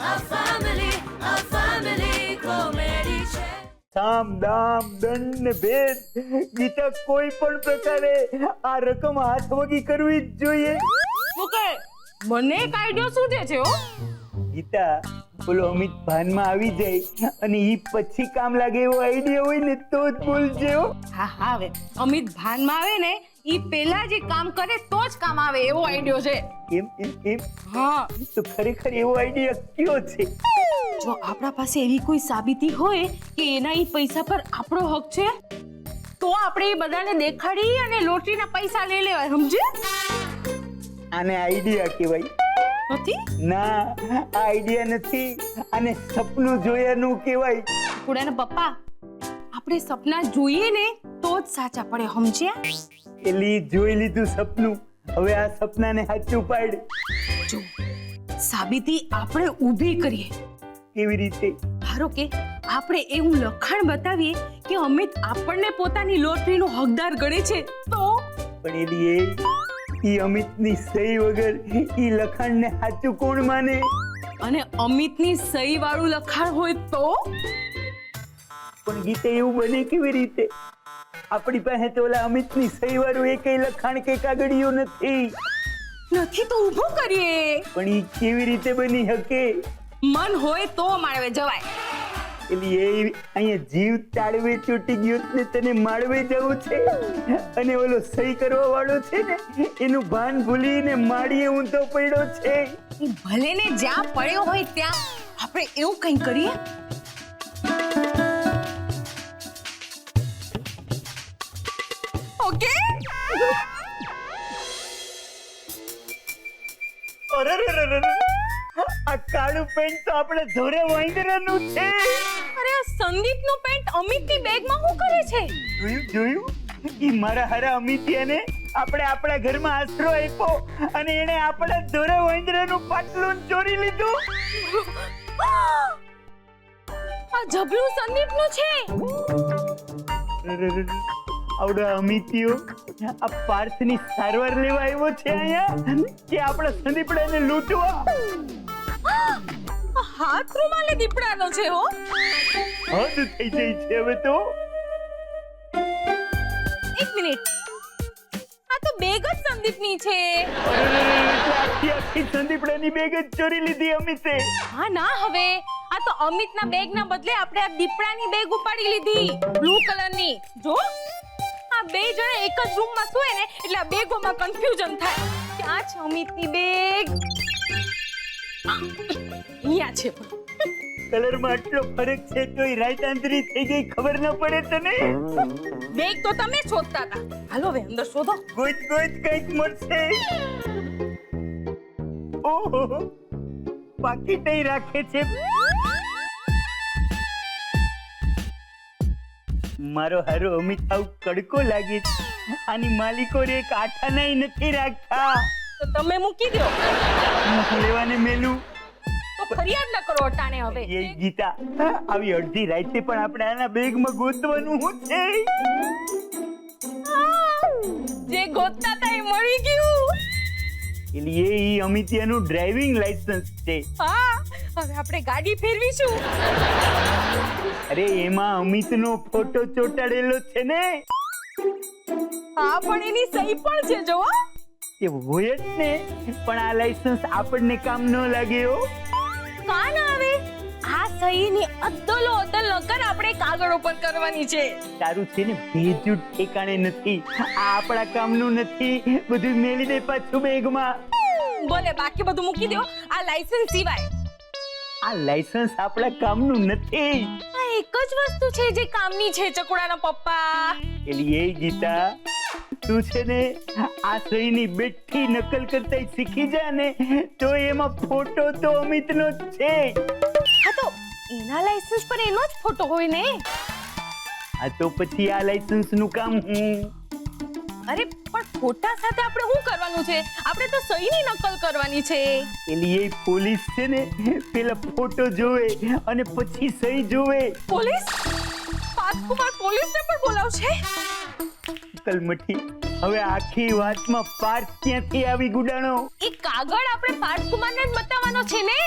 a family comedy છે. સામ દામ દંડ ને ભેદ ગીતા કોઈ પણ પ્રકારે આ રકમ હાથ વગી કરવી જ જોઈએ. શું કહે? મને એક આઈડિયો સૂઝે છે હો. ગીતા બોલો અમિત ભાનમાં આવી જાય અને ઈ પછી કામ લાગે એવો આઈડિયા હોય ને તો જ બોલજે હો. હા હવે અમિત ભાનમાં આવે ને ઈ પેલા જે કામ કરે તો જ કામ આવે એવો આઈડિયો છે. એમ હા, તો ખરેખર એવો આઈડિયા કયો છે? જો આપણા પાસે એવી કોઈ સાબિતી હોય કે એના ઈ પૈસા પર આપણો હક છે તો આપણે એ બધાને દેખાડી અને લોટરીના પૈસા લઈ લેવાય, સમજે? આને આઈડિયા કહેવાય? નથી? ના, આ આઈડિયા નથી, આને સપનું જોયાનું કહેવાય. કુડાના પપ્પા, આપણે સપના જોઈએ ને તો જ સાચા પડે, સમજ્યા? એલી જોઈ લીધું સપનું, હવે આ સપનાને સાચું પાડ. જો સાબિતી આપણે ઊભી કરીએ. કેવી રીતે? ધારો કે આપણે એવું લખાણ બતાવીએ કે અમિત આપણને પોતાની લોટરીનો હકદાર ગણે છે તો પણ એલી ઈ અમિતની સહી વગર ઈ લખાણને સાચું કોણ માને? અને અમિતની સહી વાળું લખાણ હોય તો પણ ગીતે એવું બને કેવી રીતે? આપણી પાસે તો ઓલા અમિતની સહી વાળું એકેય લખાણ કે કાગળિયો નથી. તો ઊભું કરીએ. પણ ઈ કેવી રીતે બની શકે? મન હોય તો માળવે જવાય. એલી એ અહીંયા જીવ તાળવે ચોટી ગયો ને તને માળવે જવું છે અને ઓલો સહી કરવા વાળો છે ને એનું ભાન ભૂલીને માળીએ ઊંધો પડ્યો છે. ઈ ભલે ને જ્યાં પડ્યો હોય ત્યાં આપણે એવું કંઈ કરીએ. ઓકે? અરે આ કાળું પેન્ટ તો આપણે ધોરે વાંદરાનું છે. અરે આ સંદીપનું પેન્ટ અમિતની બેગમાં શું કરે છે? જોયું ઈ મારા હારા અમિતિયાને આપણે આપણા ઘરમાં આશરો આપ્યો અને એને આપણા ધોરે વાંદરાનું પાટલું ચોરી લીધું. આ જબલું સંદીપનું છે. આવડો અમિતિયો આ પાર્થની સારવાર લેવા આવ્યો છે અહીંયા કે આપણા સંદીપડાને લૂંટવા? હાથ રૂમાલે દીપડાનો છે હો. હદ થઈ જાય છે હવે તો. એક મિનિટ, આ તો બેગ જ સંદીપની છે. આખી સંદીપડાની બેગ જ ચોરી લીધી અમિતે. હા ના, હવે આ તો અમિતના બેગના બદલે આપણે આ દીપડાની બેગ ઉપાડી લીધી, બ્લુ કલરની. જો આ બે જણા એક જ રૂમમાં સુએ ને એટલે આ બેગોમાં કન્ફ્યુઝન થાય. ક્યાં છે અમિતની બેગ? અહીંયા છે. કલરમાં આટલો ફરક છે તોય રાઈટ આંતરી થઈ ગઈ, ખબર ન પડે તને? બેગ તો તમે શોધતા હતા. હાલો હવે અંદર શોધો. ગોત કંઈક મળશે. ઓહો, પાકીટ રાખે છે. મારો હારો અમિત આવ કડકો લાગે છે. આની માલિકો રે એક આઠાનાય નથી રાખતા. તો તમે મૂકી દો. લેવાને મેલું તો ફરિયાદ ન કરો અટાણે. હવે એ ગીતા આવી અડધી રાતે પણ આપણે આના બેગમાં ગોતવાનું શું છે? જે ગોતતા હતા એ મળી ગયું. એટલે એ અમિતિયાનું ડ્રાઇવિંગ લાયસન્સ છે. હા, હવે આપણે ગાડી ફેરવીશું. અરે એમાં અમિતનો ફોટો ચોંટાડેલો છે ને. હા, પણ એની સહી પણ છે. જો એ હોય જ ને, પણ આ લાયસન્સ આપણને કામ ન લાગે હો. કાન આવે. આ સહીની અદ્દલો અદ્દલ નકર આપણે કાગળ ઉપર કરવાની છે. તારું છે ને ભેજું ઠેકાણે નથી. આ આપણા કામનું નથી. બધું મેલી દે પાછું બેગમાં. બોલે બાકી બધું મૂકી દો. આ લાયસન્સ સિવાય આ લાયસન્સ આપણા કામનું નથી. આ એક જ વસ્તુ છે જે કામની છે ચકુડાના પપ્પા. એલી એ ગીતા, તું છે ને આ સહીની બેઠી નકલ કરતા શીખી જા ને તો એમાં ફોટો તો અમિતનો જ છે. હા, તો એના લાયસન્સ પર એનો જ ફોટો હોય ને. આ તો પછી આ લાયસન્સ નું કામ હું. અરે પણ ફોટા સાથે આપણે શું કરવાનું છે? આપણે તો સહીની નકલ કરવાની છે. એલી એ પોલીસ છે ને પેલા ફોટો જોવે અને પછી સહી જોવે. પોલીસ? પાર્થકુમાર પોલીસને પણ બોલાવશે? કલમઠી, હવે આખી વાતમાં પાર્થ ક્યાંથી આવી ગુડાણો? એ કાગળ આપણે પાર્થકુમારને જ બતાવવાનો છે ને.